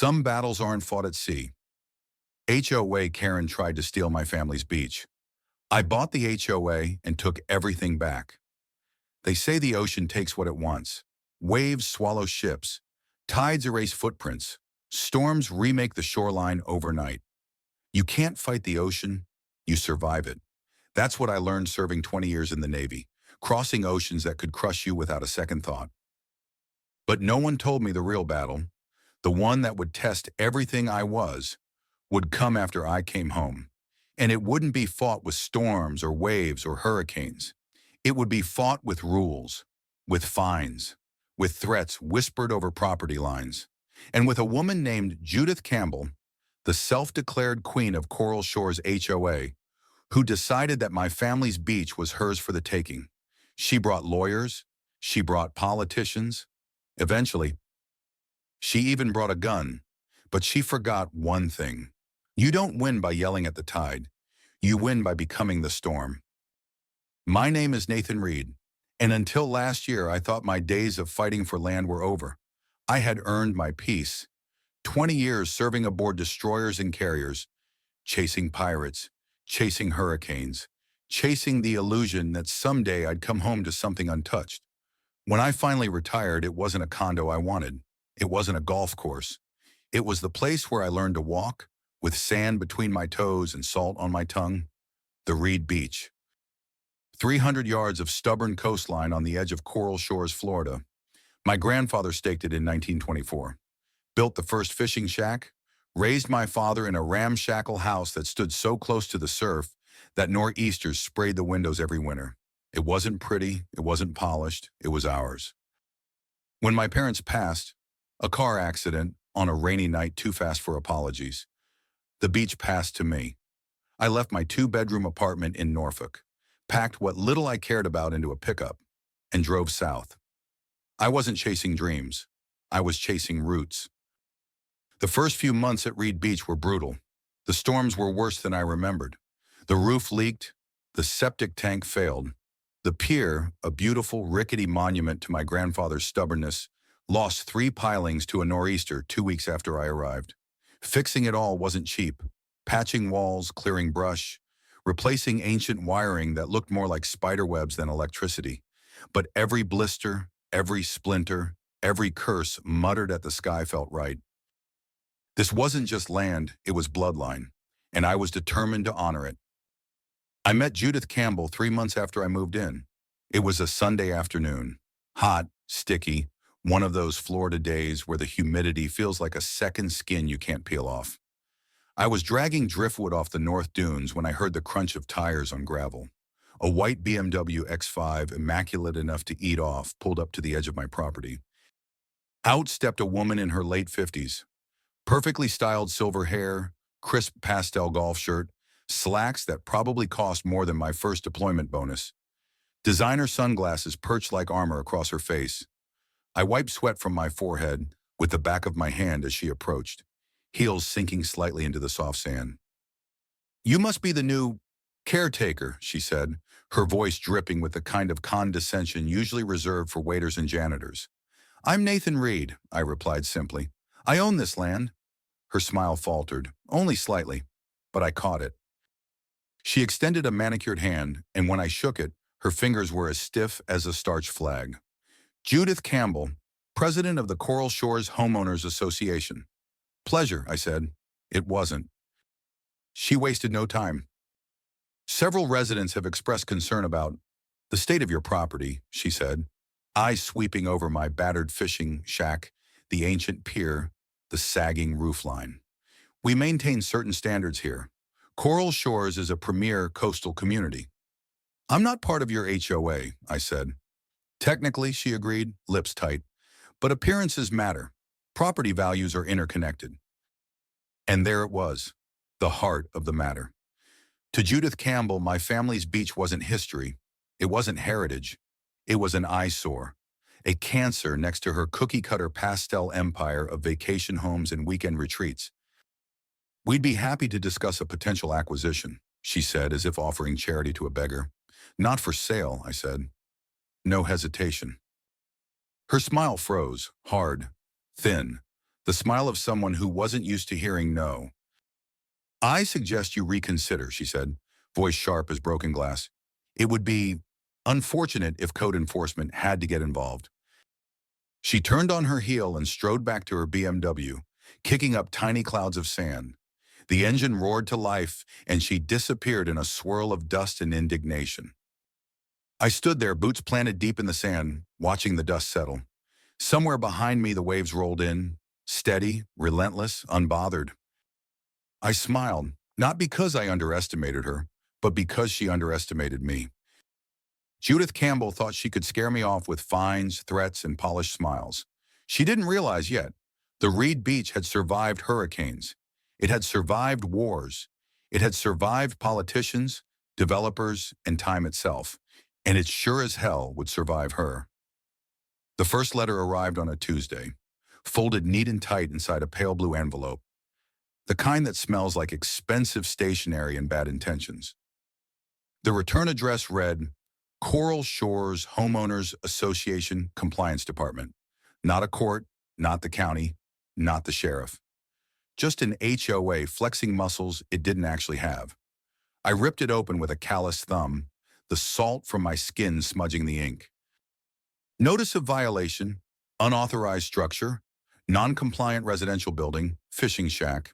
Some battles aren't fought at sea. HOA Karen tried to steal my family's beach. I bought the HOA and took everything back. They say the ocean takes what it wants. Waves swallow ships. Tides erase footprints. Storms remake the shoreline overnight. You can't fight the ocean, you survive it. That's what I learned serving 20 years in the Navy, crossing oceans that could crush you without a second thought. But no one told me the real battle, the one that would test everything I was, would come after I came home. And it wouldn't be fought with storms or waves or hurricanes. It would be fought with rules, with fines, with threats whispered over property lines, and with a woman named Judith Campbell, the self-declared queen of Coral Shores HOA, who decided that my family's beach was hers for the taking. She brought lawyers, she brought politicians. Eventually, she even brought a gun, but she forgot one thing. You don't win by yelling at the tide. You win by becoming the storm. My name is Nathan Reed, and until last year I thought my days of fighting for land were over. I had earned my peace. 20 years serving aboard destroyers and carriers, chasing pirates, chasing hurricanes, chasing the illusion that someday I'd come home to something untouched. When I finally retired, it wasn't a condo I wanted. It wasn't a golf course. It was the place where I learned to walk, with sand between my toes and salt on my tongue. The Reed Beach. 300 yards of stubborn coastline on the edge of Coral Shores, Florida. My grandfather staked it in 1924. Built the first fishing shack, raised my father in a ramshackle house that stood so close to the surf that nor'easters sprayed the windows every winter. It wasn't pretty, it wasn't polished, it was ours. When my parents passed, a car accident on a rainy night too fast for apologies, the beach passed to me. I left my 2-bedroom apartment in Norfolk, packed what little I cared about into a pickup, and drove south. I wasn't chasing dreams. I was chasing roots. The first few months at Reed Beach were brutal. The storms were worse than I remembered. The roof leaked. The septic tank failed. The pier, a beautiful, rickety monument to my grandfather's stubbornness, lost 3 pilings to a nor'easter 2 weeks after I arrived. Fixing it all wasn't cheap. Patching walls, clearing brush, replacing ancient wiring that looked more like spider webs than electricity. But every blister, every splinter, every curse muttered at the sky felt right. This wasn't just land, it was bloodline, and I was determined to honor it. I met Judith Campbell 3 months after I moved in. It was a Sunday afternoon. Hot, sticky, one of those Florida days where the humidity feels like a second skin you can't peel off. I was dragging driftwood off the North Dunes when I heard the crunch of tires on gravel. A white BMW X5, immaculate enough to eat off, pulled up to the edge of my property. Out stepped a woman in her late 50s. Perfectly styled silver hair, crisp pastel golf shirt, slacks that probably cost more than my first deployment bonus. Designer sunglasses perched like armor across her face. I wiped sweat from my forehead with the back of my hand as she approached, heels sinking slightly into the soft sand. "You must be the new caretaker," she said, her voice dripping with the kind of condescension usually reserved for waiters and janitors. "I'm Nathan Reed," I replied simply. "I own this land." Her smile faltered, only slightly, but I caught it. She extended a manicured hand, and when I shook it, her fingers were as stiff as a starch flag. "Judith Campbell, president of the Coral Shores Homeowners Association." "Pleasure," I said. It wasn't. She wasted no time. "Several residents have expressed concern about the state of your property," she said, eyes sweeping over my battered fishing shack, the ancient pier, the sagging roofline. "We maintain certain standards here. Coral Shores is a premier coastal community." "I'm not part of your HOA," I said. "Technically," she agreed, lips tight, "but appearances matter. Property values are interconnected." And there it was, the heart of the matter. To Judith Campbell, my family's beach wasn't history. It wasn't heritage. It was an eyesore, a cancer next to her cookie-cutter pastel empire of vacation homes and weekend retreats. "We'd be happy to discuss a potential acquisition," she said, as if offering charity to a beggar. "Not for sale," I said. No hesitation. Her smile froze, hard, thin, the smile of someone who wasn't used to hearing no. I suggest you reconsider, she said, voice sharp as broken glass. It would be unfortunate if code enforcement had to get involved. She turned on her heel and strode back to her BMW, kicking up tiny clouds of sand. The engine roared to life, and she disappeared in a swirl of dust and indignation. I stood there, boots planted deep in the sand, watching the dust settle. Somewhere behind me, the waves rolled in, steady, relentless, unbothered. I smiled, not because I underestimated her, but because she underestimated me. Judith Campbell thought she could scare me off with fines, threats, and polished smiles. She didn't realize yet. The Reed Beach had survived hurricanes. It had survived wars. It had survived politicians, developers, and time itself. And it sure as hell would survive her. The first letter arrived on a Tuesday, folded neat and tight inside a pale blue envelope, the kind that smells like expensive stationery and bad intentions. The return address read, Coral Shores Homeowners Association Compliance Department. Not a court, not the county, not the sheriff. Just an HOA flexing muscles it didn't actually have. I ripped it open with a calloused thumb, the salt from my skin smudging the ink. Notice of violation, unauthorized structure, non-compliant residential building, fishing shack,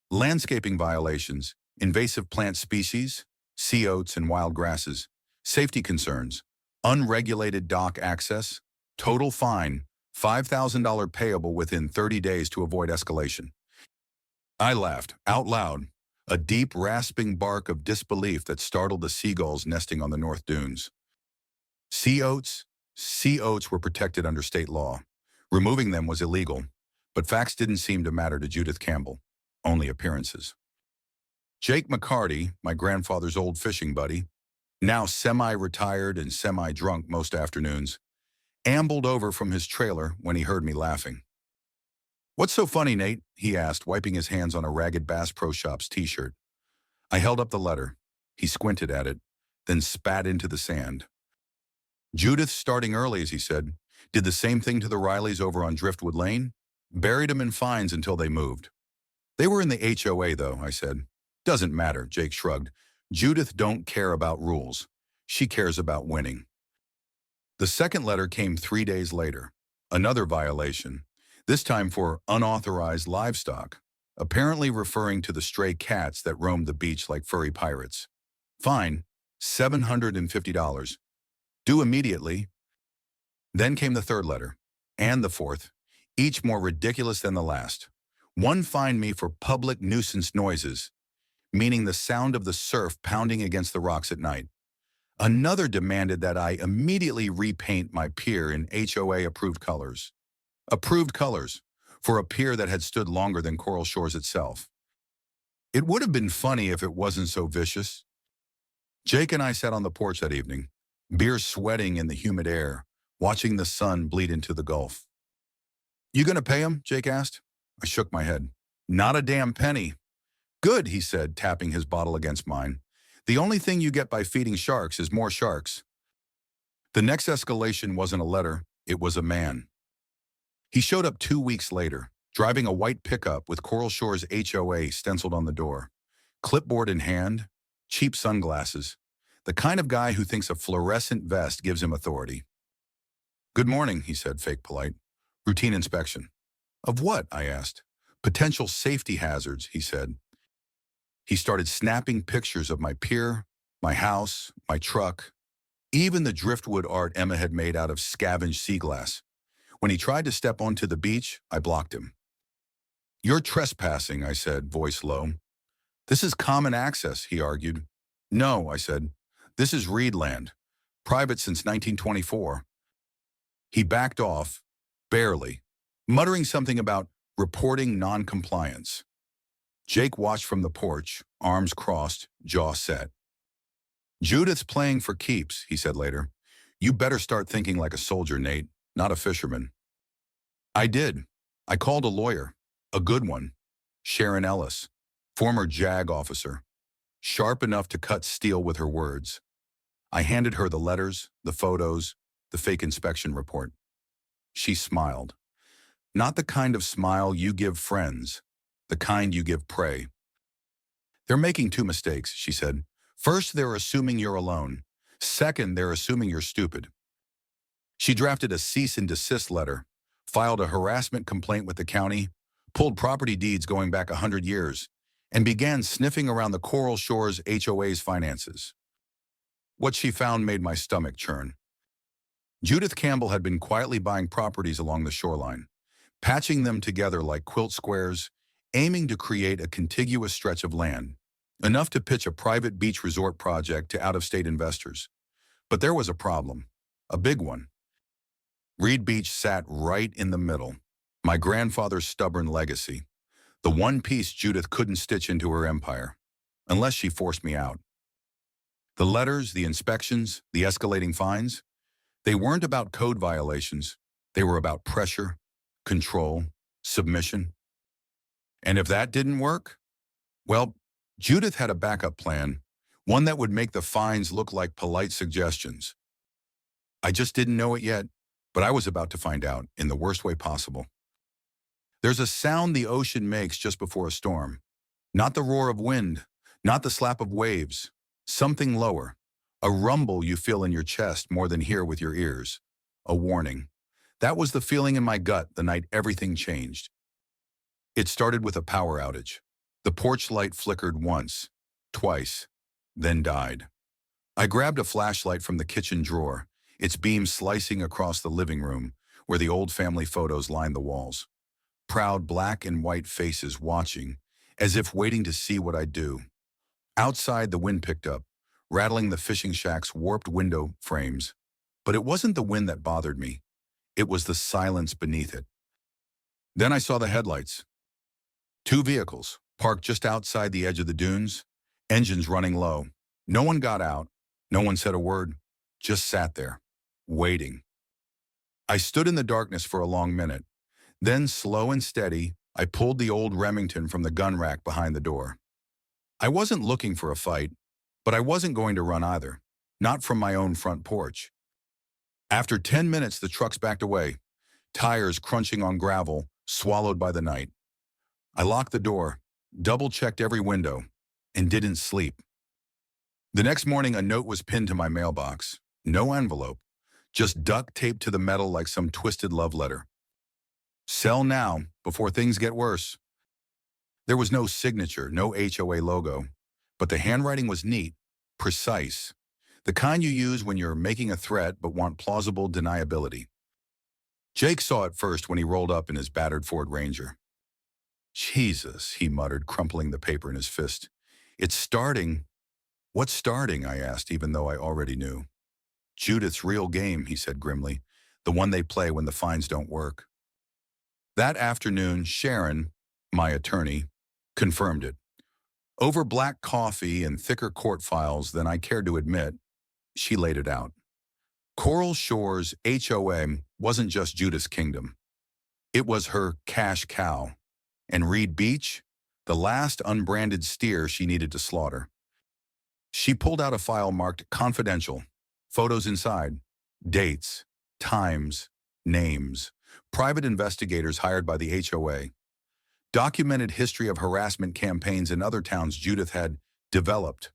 landscaping violations, invasive plant species, sea oats and wild grasses, safety concerns, unregulated dock access, total fine, $5,000 payable within 30 days to avoid escalation. I laughed, out loud, a deep, rasping bark of disbelief that startled the seagulls nesting on the North Dunes. Sea oats were protected under state law. Removing them was illegal, but facts didn't seem to matter to Judith Campbell, only appearances. Jake McCarty, my grandfather's old fishing buddy, now semi-retired and semi-drunk most afternoons, ambled over from his trailer when he heard me laughing. "What's so funny, Nate?" he asked, wiping his hands on a ragged Bass Pro Shops t-shirt. I held up the letter. He squinted at it, then spat into the sand. "Judith's starting early," as he said. "Did the same thing to the Rileys over on Driftwood Lane. Buried them in fines until they moved." "They were in the HOA, though," I said. "Doesn't matter," Jake shrugged. "Judith don't care about rules. She cares about winning." The second letter came 3 days later. Another violation, this time for unauthorized livestock, apparently referring to the stray cats that roamed the beach like furry pirates. Fine, $750. Due immediately. Then came the third letter, and the fourth, each more ridiculous than the last. One fined me for public nuisance noises, meaning the sound of the surf pounding against the rocks at night. Another demanded that I immediately repaint my pier in HOA-approved colors. Approved colors, for a pier that had stood longer than Coral Shores itself. It would have been funny if it wasn't so vicious. Jake and I sat on the porch that evening, beer sweating in the humid air, watching the sun bleed into the Gulf. "You gonna pay him?" Jake asked. I shook my head. "Not a damn penny." "Good," he said, tapping his bottle against mine. "The only thing you get by feeding sharks is more sharks." The next escalation wasn't a letter, it was a man. He showed up 2 weeks later, driving a white pickup with Coral Shores HOA stenciled on the door. Clipboard in hand, cheap sunglasses, the kind of guy who thinks a fluorescent vest gives him authority. "Good morning," he said, fake polite. "Routine inspection." "Of what?" I asked. "Potential safety hazards," he said. He started snapping pictures of my pier, my house, my truck, even the driftwood art Emma had made out of scavenged sea glass. When he tried to step onto the beach, I blocked him. "You're trespassing," I said, voice low. "This is common access," he argued. "No," I said. "This is Reed land, private since 1924. He backed off, barely, muttering something about reporting non-compliance. Jake watched from the porch, arms crossed, jaw set. "Judith's playing for keeps," he said later. "You better start thinking like a soldier, Nate, not a fisherman." I did. I called a lawyer, a good one, Sharon Ellis, former JAG officer, sharp enough to cut steel with her words. I handed her the letters, the photos, the fake inspection report. She smiled. Not the kind of smile you give friends, the kind you give prey. They're making two mistakes, she said. First, they're assuming you're alone. Second, they're assuming you're stupid. She drafted a cease and desist letter, filed a harassment complaint with the county, pulled property deeds going back 100 years, and began sniffing around the Coral Shores HOA's finances. What she found made my stomach churn. Judith Campbell had been quietly buying properties along the shoreline, patching them together like quilt squares, aiming to create a contiguous stretch of land, enough to pitch a private beach resort project to out-of-state investors. But there was a problem, a big one. Reed Beach sat right in the middle, my grandfather's stubborn legacy, the one piece Judith couldn't stitch into her empire, unless she forced me out. The letters, the inspections, the escalating fines, they weren't about code violations. They were about pressure, control, submission. And if that didn't work, well, Judith had a backup plan, one that would make the fines look like polite suggestions. I just didn't know it yet, but I was about to find out in the worst way possible. There's a sound the ocean makes just before a storm. Not the roar of wind, not the slap of waves, something lower. A rumble you feel in your chest more than hear with your ears. A warning. That was the feeling in my gut the night everything changed. It started with a power outage. The porch light flickered once, twice, then died. I grabbed a flashlight from the kitchen drawer, its beam slicing across the living room, where the old family photos lined the walls. Proud black and white faces watching, as if waiting to see what I'd do. Outside, the wind picked up, rattling the fishing shack's warped window frames. But it wasn't the wind that bothered me. It was the silence beneath it. Then I saw the headlights. Two vehicles, parked just outside the edge of the dunes, engines running low. No one got out. No one said a word. Just sat there, waiting. I stood in the darkness for a long minute. Then, slow and steady, I pulled the old Remington from the gun rack behind the door. I wasn't looking for a fight, but I wasn't going to run either, not from my own front porch. After 10 minutes, the trucks backed away, tires crunching on gravel, swallowed by the night. I locked the door, double-checked every window, and didn't sleep. The next morning, a note was pinned to my mailbox. No envelope, just duct taped to the metal like some twisted love letter. Sell now, before things get worse. There was no signature, no HOA logo, but the handwriting was neat, precise, the kind you use when you're making a threat but want plausible deniability. Jake saw it first when he rolled up in his battered Ford Ranger. Jesus, he muttered, crumpling the paper in his fist. It's starting. What's starting? I asked, even though I already knew. Judith's real game, he said grimly, the one they play when the fines don't work. That afternoon, Sharon, my attorney, confirmed it. Over black coffee and thicker court files than I cared to admit, she laid it out. Coral Shores HOA wasn't just Judith's kingdom. It was her cash cow. And Reed Beach, the last unbranded steer she needed to slaughter. She pulled out a file marked confidential, photos inside, dates, times, names, private investigators hired by the HOA, documented history of harassment campaigns in other towns Judith had developed,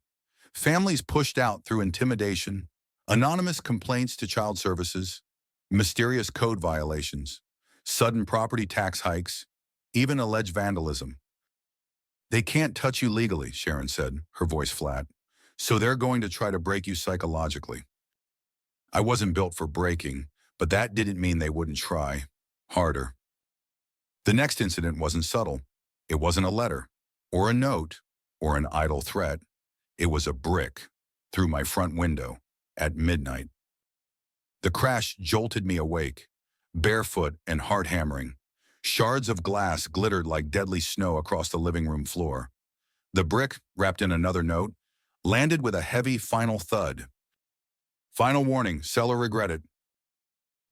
families pushed out through intimidation, anonymous complaints to child services, mysterious code violations, sudden property tax hikes, even alleged vandalism. They can't touch you legally, Sharon said, her voice flat, so they're going to try to break you psychologically. I wasn't built for breaking, but that didn't mean they wouldn't try harder. The next incident wasn't subtle. It wasn't a letter, or a note, or an idle threat. It was a brick through my front window at midnight. The crash jolted me awake, barefoot and heart hammering. Shards of glass glittered like deadly snow across the living room floor. The brick, wrapped in another note, landed with a heavy final thud. Final warning, seller regretted.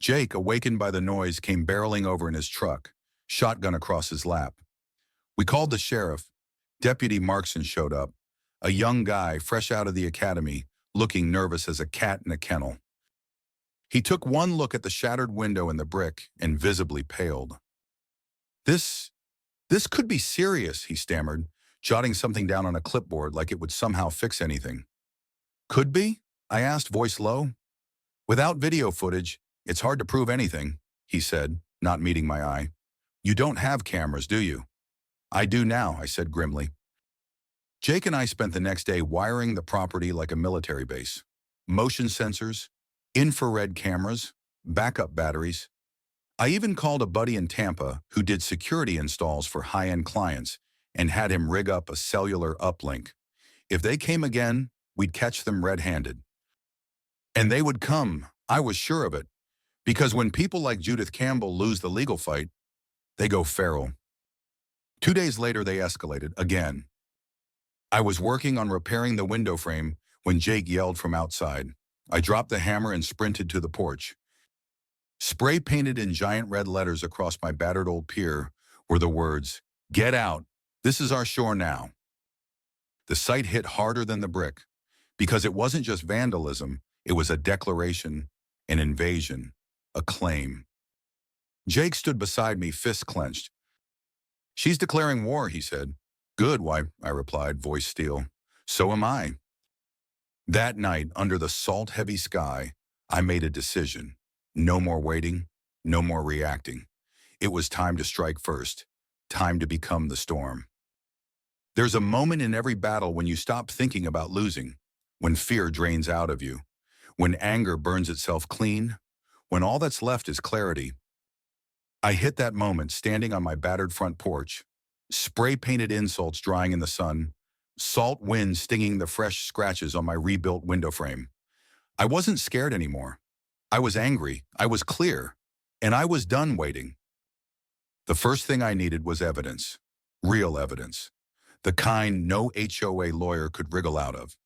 Jake, awakened by the noise, came barreling over in his truck, shotgun across his lap. We called the sheriff. Deputy Markson showed up, a young guy fresh out of the academy, looking nervous as a cat in a kennel. He took one look at the shattered window and the brick and visibly paled. This, this could be serious, he stammered, jotting something down on a clipboard like it would somehow fix anything. Could be? I asked, voice low. Without video footage, it's hard to prove anything, he said, not meeting my eye. You don't have cameras, do you? I do now, I said grimly. Jake and I spent the next day wiring the property like a military base. Motion sensors, infrared cameras, backup batteries. I even called a buddy in Tampa who did security installs for high-end clients and had him rig up a cellular uplink. If they came again, we'd catch them red-handed. And they would come, I was sure of it, because when people like Judith Campbell lose the legal fight, they go feral. 2 days later, they escalated again. I was working on repairing the window frame when Jake yelled from outside. I dropped the hammer and sprinted to the porch. Spray painted in giant red letters across my battered old pier were the words, "Get out, this is our shore now." The sight hit harder than the brick, because it wasn't just vandalism, it was a declaration, an invasion, a claim. Jake stood beside me, fists clenched. "She's declaring war," he said. "Good, why," I replied, voice steel. "So am I." That night, under the salt-heavy sky, I made a decision. No more waiting, no more reacting. It was time to strike first, time to become the storm. There's a moment in every battle when you stop thinking about losing, when fear drains out of you, when anger burns itself clean, when all that's left is clarity. I hit that moment standing on my battered front porch, spray-painted insults drying in the sun, salt wind stinging the fresh scratches on my rebuilt window frame. I wasn't scared anymore. I was angry, I was clear, and I was done waiting. The first thing I needed was evidence, real evidence, the kind no HOA lawyer could wriggle out of.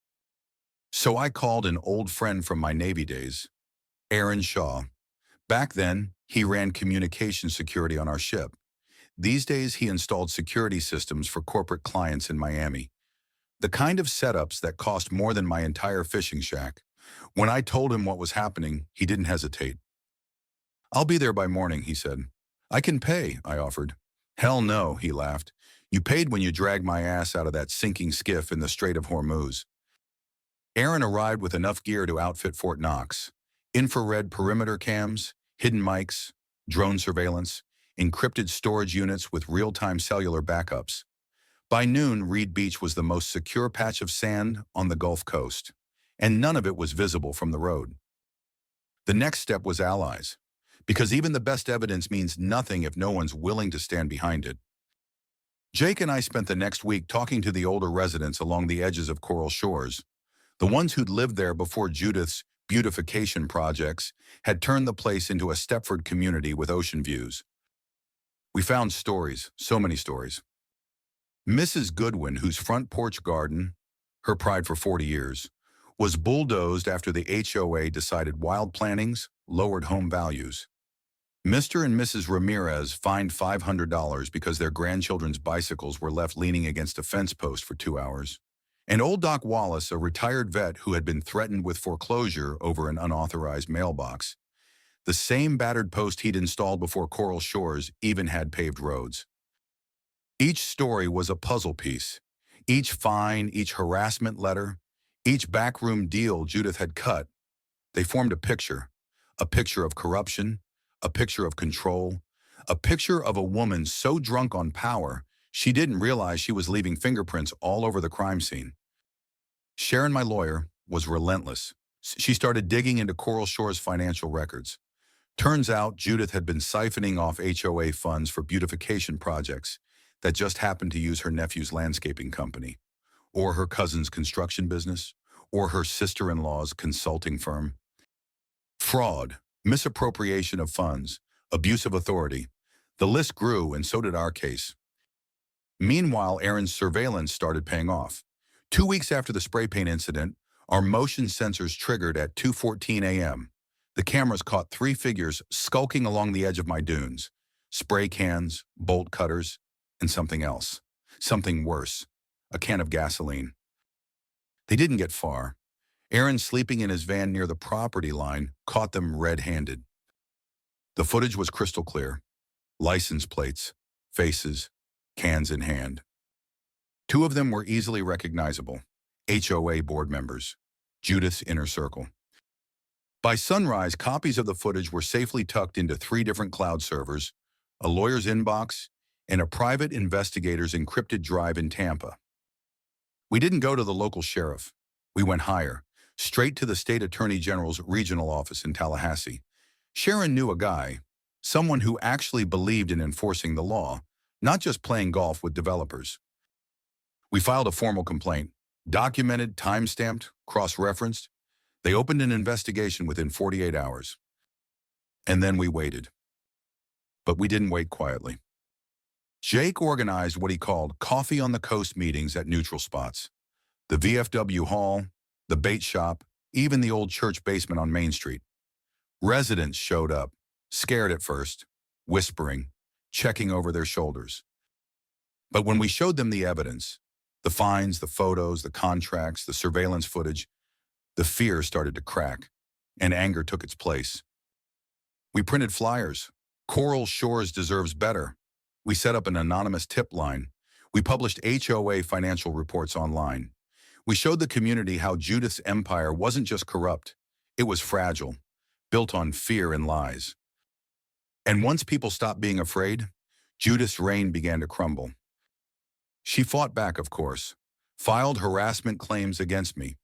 So I called an old friend from my Navy days, Aaron Shaw. Back then, he ran communication security on our ship. These days, he installed security systems for corporate clients in Miami. The kind of setups that cost more than my entire fishing shack. When I told him what was happening, he didn't hesitate. "I'll be there by morning," he said. "I can pay," I offered. "Hell no," he laughed. "You paid when you dragged my ass out of that sinking skiff in the Strait of Hormuz." Aaron arrived with enough gear to outfit Fort Knox. Infrared perimeter cams, hidden mics, drone surveillance, encrypted storage units with real-time cellular backups. By noon, Reed Beach was the most secure patch of sand on the Gulf Coast, and none of it was visible from the road. The next step was allies, because even the best evidence means nothing if no one's willing to stand behind it. Jake and I spent the next week talking to the older residents along the edges of Coral Shores, the ones who'd lived there before Judith's beautification projects had turned the place into a Stepford community with ocean views. We found stories, so many stories. Mrs. Goodwin, whose front porch garden, her pride for 40 years, was bulldozed after the HOA decided wild plantings lowered home values. Mr. and Mrs. Ramirez fined $500 because their grandchildren's bicycles were left leaning against a fence post for 2 hours. And old Doc Wallace, a retired vet who had been threatened with foreclosure over an unauthorized mailbox. The same battered post he'd installed before Coral Shores even had paved roads. Each story was a puzzle piece. Each fine, each harassment letter, each backroom deal Judith had cut. They formed a picture of corruption, a picture of control, a picture of a woman so drunk on power she didn't realize she was leaving fingerprints all over the crime scene. Sharon, my lawyer, was relentless. She started digging into Coral Shores' financial records. Turns out Judith had been siphoning off HOA funds for beautification projects that just happened to use her nephew's landscaping company, or her cousin's construction business, or her sister-in-law's consulting firm. Fraud, misappropriation of funds, abuse of authority. The list grew, and so did our case. Meanwhile, Aaron's surveillance started paying off. 2 weeks after the spray paint incident, our motion sensors triggered at 2:14 a.m. The cameras caught 3 figures skulking along the edge of my dunes. Spray cans, bolt cutters, and something else. Something worse. A can of gasoline. They didn't get far. Aaron, sleeping in his van near the property line, caught them red-handed. The footage was crystal clear. License plates, faces, cans in hand. Two of them were easily recognizable, HOA board members, Judith's inner circle. By sunrise, copies of the footage were safely tucked into 3 different cloud servers, a lawyer's inbox, and a private investigator's encrypted drive in Tampa. We didn't go to the local sheriff. We went higher, straight to the state attorney general's regional office in Tallahassee. Sharon knew a guy, someone who actually believed in enforcing the law, not just playing golf with developers. We filed a formal complaint, documented, time-stamped, cross-referenced. They opened an investigation within 48 hours. And then we waited. But we didn't wait quietly. Jake organized what he called coffee on the coast meetings at neutral spots. The VFW hall, the bait shop, even the old church basement on Main Street. Residents showed up, scared at first, whispering, checking over their shoulders. But when we showed them the evidence, the fines, the photos, the contracts, the surveillance footage, the fear started to crack, and anger took its place. We printed flyers. Coral Shores deserves better. We set up an anonymous tip line. We published HOA financial reports online. We showed the community how Judith's empire wasn't just corrupt, it was fragile, built on fear and lies. And once people stopped being afraid, Judith's reign began to crumble. She fought back, of course, filed harassment claims against me,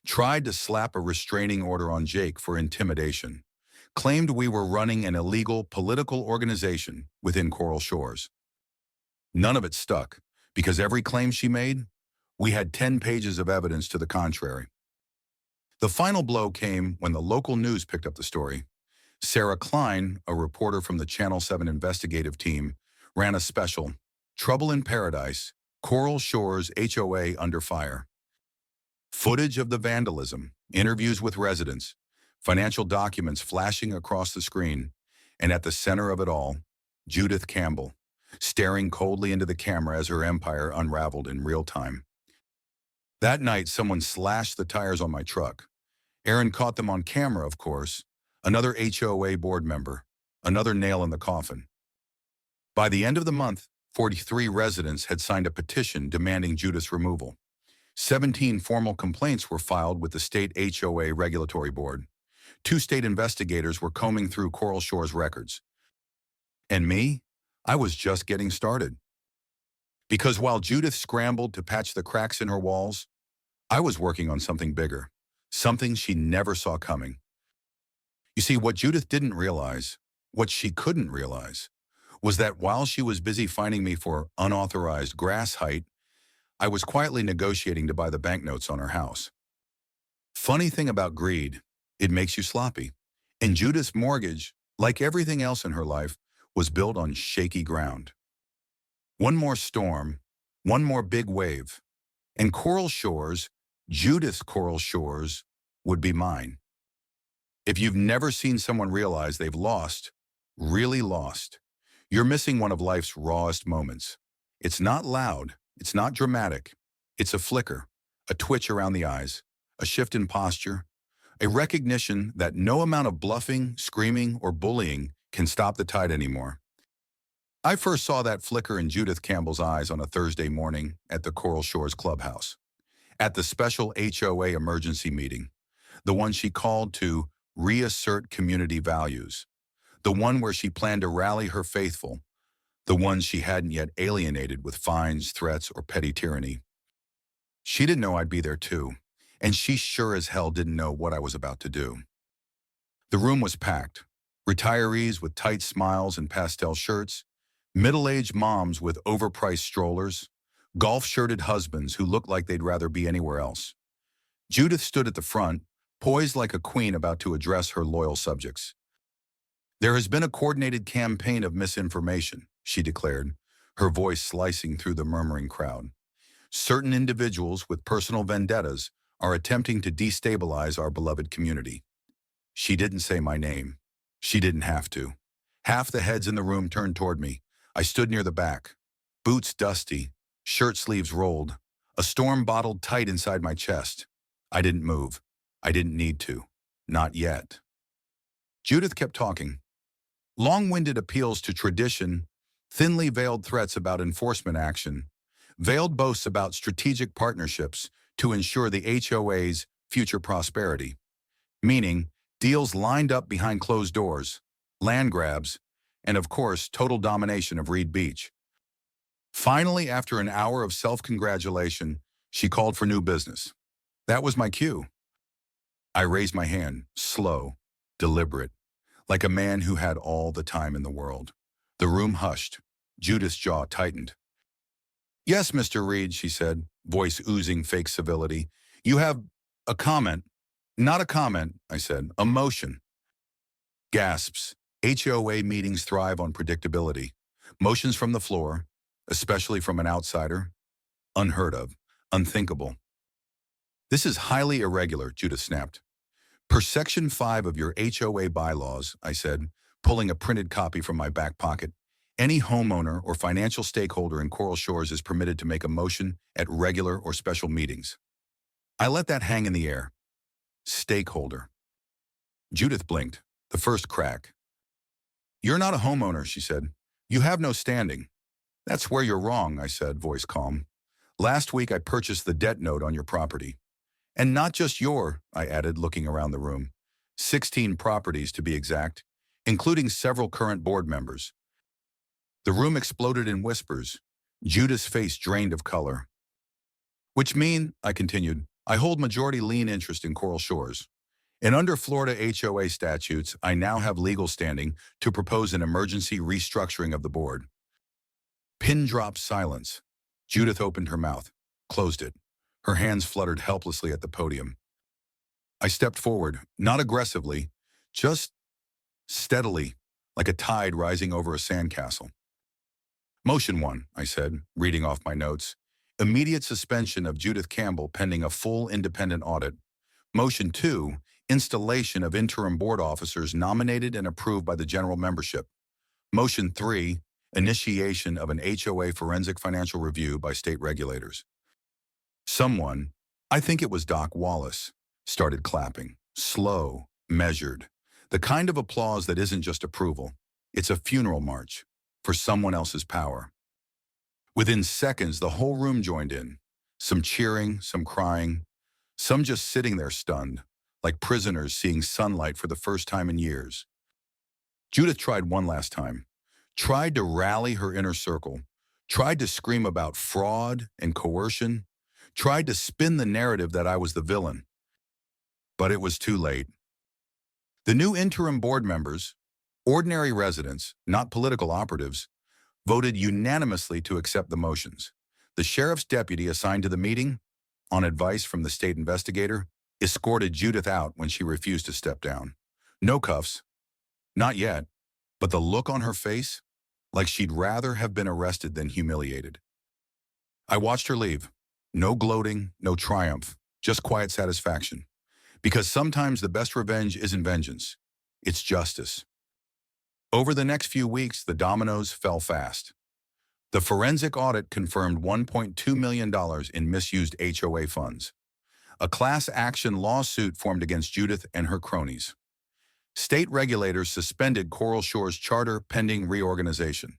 tried to slap a restraining order on Jake for intimidation, claimed we were running an illegal political organization within Coral Shores. None of it stuck, because every claim she made, we had 10 pages of evidence to the contrary. The final blow came when the local news picked up the story. Sarah Klein, a reporter from the Channel 7 investigative team, ran a special, Trouble in Paradise, Coral Shores HOA Under Fire. Footage of the vandalism, interviews with residents, financial documents flashing across the screen, and at the center of it all, Judith Campbell, staring coldly into the camera as her empire unraveled in real time. That night, someone slashed the tires on my truck. Aaron caught them on camera, of course, another HOA board member, another nail in the coffin. By the end of the month, 43 residents had signed a petition demanding Judith's removal. 17 formal complaints were filed with the state HOA regulatory board. 2 state investigators were combing through Coral Shores records. And me? I was just getting started. Because while Judith scrambled to patch the cracks in her walls, I was working on something bigger, something she never saw coming. You see, what Judith didn't realize, what she couldn't realize, was that while she was busy finding me for unauthorized grass height, I was quietly negotiating to buy the banknotes on her house. Funny thing about greed, it makes you sloppy. And Judith's mortgage, like everything else in her life, was built on shaky ground. One more storm, one more big wave, and Coral Shores, Judith's Coral Shores, would be mine. If you've never seen someone realize they've lost, really lost, you're missing one of life's rawest moments. It's not loud, it's not dramatic. It's a flicker, a twitch around the eyes, a shift in posture, a recognition that no amount of bluffing, screaming, or bullying can stop the tide anymore. I first saw that flicker in Judith Campbell's eyes on a Thursday morning at the Coral Shores clubhouse, at the special HOA emergency meeting, the one she called to reassert community values, the one where she planned to rally her faithful, the ones she hadn't yet alienated with fines, threats, or petty tyranny. She didn't know I'd be there too, and she sure as hell didn't know what I was about to do. The room was packed. Retirees with tight smiles and pastel shirts, middle-aged moms with overpriced strollers, golf-shirted husbands who looked like they'd rather be anywhere else. Judith stood at the front, poised like a queen about to address her loyal subjects. There has been a coordinated campaign of misinformation, she declared, her voice slicing through the murmuring crowd. Certain individuals with personal vendettas are attempting to destabilize our beloved community. She didn't say my name. She didn't have to. Half the heads in the room turned toward me. I stood near the back, boots dusty, shirt sleeves rolled, a storm bottled tight inside my chest. I didn't move. I didn't need to. Not yet. Judith kept talking. Long-winded appeals to tradition, Thinly veiled threats about enforcement action, veiled boasts about strategic partnerships to ensure the HOA's future prosperity, meaning deals lined up behind closed doors, land grabs, and of course, total domination of Reed Beach. Finally, after an hour of self-congratulation, she called for new business. That was my cue. I raised my hand, slow, deliberate, like a man who had all the time in the world. The room hushed. Judith's jaw tightened. "Yes, Mr. Reed," she said, voice oozing fake civility. "You have a comment." "Not a comment," I said. "A motion." Gasps. HOA meetings thrive on predictability. Motions from the floor, especially from an outsider, unheard of, unthinkable. "This is highly irregular," Judith snapped. "Per Section 5 of your HOA bylaws," I said, pulling a printed copy from my back pocket, "any homeowner or financial stakeholder in Coral Shores is permitted to make a motion at regular or special meetings." I let that hang in the air. Stakeholder. Judith blinked, the first crack. "You're not a homeowner," she said. "You have no standing." "That's where you're wrong," I said, voice calm. "Last week I purchased the debt note on your property. And not just your," I added, looking around the room. 16 properties to be exact, including several current board members. The room exploded in whispers. Judith's face drained of color. "Which mean," I continued, "I hold majority lien interest in Coral Shores. And under Florida HOA statutes, I now have legal standing to propose an emergency restructuring of the board." Pin drop silence. Judith opened her mouth, closed it. Her hands fluttered helplessly at the podium. I stepped forward, not aggressively, just steadily, like a tide rising over a sandcastle. "Motion 1, I said, reading off my notes. "Immediate suspension of Judith Campbell pending a full independent audit. Motion 2, installation of interim board officers nominated and approved by the general membership. Motion 3, initiation of an HOA forensic financial review by state regulators." Someone, I think it was Doc Wallace, started clapping. Slow, measured. The kind of applause that isn't just approval. It's a funeral march for someone else's power. Within seconds, the whole room joined in. Some cheering, some crying, some just sitting there stunned, like prisoners seeing sunlight for the first time in years. Judith tried one last time. Tried to rally her inner circle. Tried to scream about fraud and coercion. Tried to spin the narrative that I was the villain. But it was too late. The new interim board members, ordinary residents, not political operatives, voted unanimously to accept the motions. The sheriff's deputy assigned to the meeting, on advice from the state investigator, escorted Judith out when she refused to step down. No cuffs. Not yet. But the look on her face, like she'd rather have been arrested than humiliated. I watched her leave. No gloating, no triumph, just quiet satisfaction. Because sometimes the best revenge isn't vengeance, it's justice. Over the next few weeks, the dominoes fell fast. The forensic audit confirmed $1.2 million in misused HOA funds. A class action lawsuit formed against Judith and her cronies. State regulators suspended Coral Shores charter pending reorganization.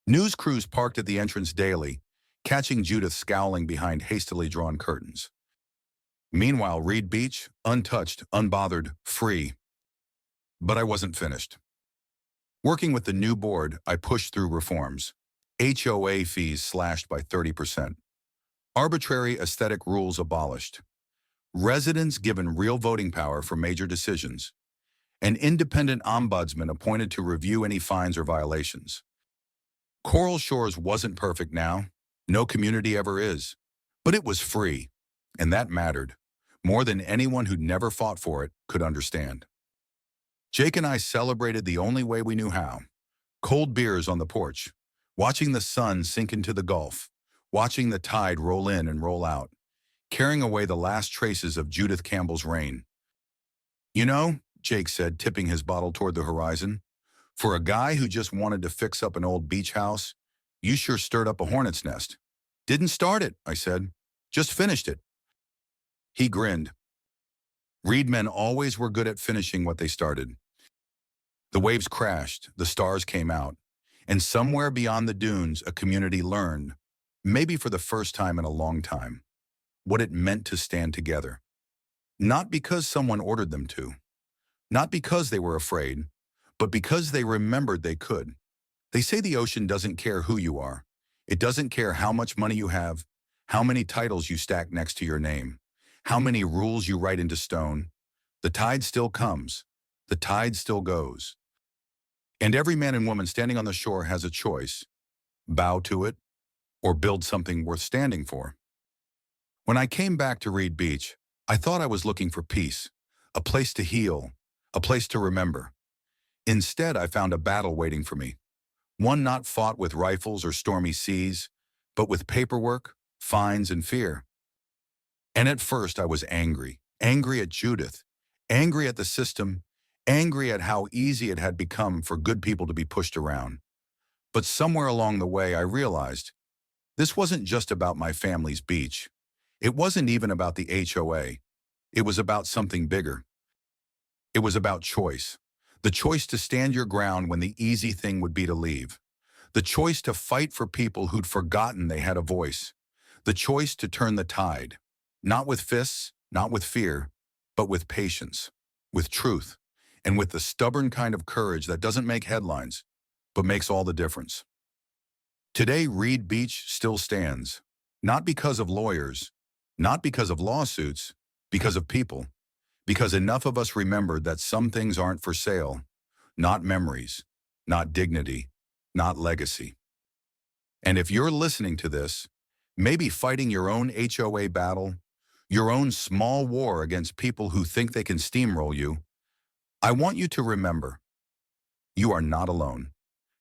News crews parked at the entrance daily, catching Judith scowling behind hastily drawn curtains. Meanwhile, Reed Beach, untouched, unbothered, free. But I wasn't finished. Working with the new board, I pushed through reforms. HOA fees slashed by 30%. Arbitrary aesthetic rules abolished. Residents given real voting power for major decisions. An independent ombudsman appointed to review any fines or violations. Coral Shores wasn't perfect now. No community ever is. But it was free. And that mattered. More than anyone who'd never fought for it could understand. Jake and I celebrated the only way we knew how. Cold beers on the porch. Watching the sun sink into the Gulf. Watching the tide roll in and roll out. Carrying away the last traces of Judith Campbell's reign. "You know," Jake said, tipping his bottle toward the horizon, "for a guy who just wanted to fix up an old beach house, you sure stirred up a hornet's nest." "Didn't start it," I said. "Just finished it." He grinned. Reed men always were good at finishing what they started. The waves crashed, the stars came out, And somewhere beyond the dunes, a community learned, maybe for the first time in a long time, what it meant to stand together. Not because someone ordered them to, not because they were afraid, but because they remembered they could. They say the ocean doesn't care who you are. It doesn't care how much money you have, how many titles you stack next to your name, how many rules you write into stone. The tide still comes. The tide still goes. And every man and woman standing on the shore has a choice: bow to it or build something worth standing for. When I came back to Reed Beach, I thought I was looking for peace, a place to heal, a place to remember. Instead, I found a battle waiting for me. One not fought with rifles or stormy seas, but with paperwork, fines, and fear. And at first I was angry, angry at Judith, angry at the system, angry at how easy it had become for good people to be pushed around. But somewhere along the way I realized this wasn't just about my family's beach. It wasn't even about the HOA. It was about something bigger. It was about choice. The choice to stand your ground when the easy thing would be to leave. The choice to fight for people who'd forgotten they had a voice. The choice to turn the tide. Not with fists, not with fear, but with patience, with truth, and with the stubborn kind of courage that doesn't make headlines, but makes all the difference. Today, Reed Beach still stands, not because of lawyers, not because of lawsuits, because of people. Because enough of us remembered that some things aren't for sale, not memories, not dignity, not legacy. And if you're listening to this, maybe fighting your own HOA battle, your own small war against people who think they can steamroll you, I want you to remember, you are not alone,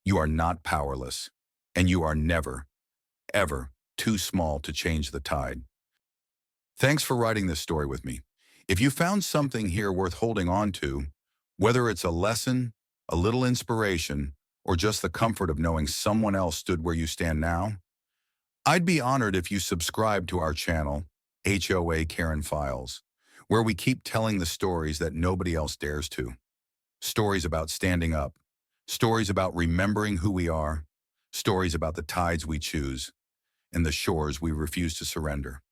you are not powerless, and you are never, ever too small to change the tide. Thanks for writing this story with me. If you found something here worth holding on to, whether it's a lesson, a little inspiration, or just the comfort of knowing someone else stood where you stand now, I'd be honored if you subscribe to our channel, HOA Karen Files, where we keep telling the stories that nobody else dares to. Stories about standing up, stories about remembering who we are, stories about the tides we choose, and the shores we refuse to surrender.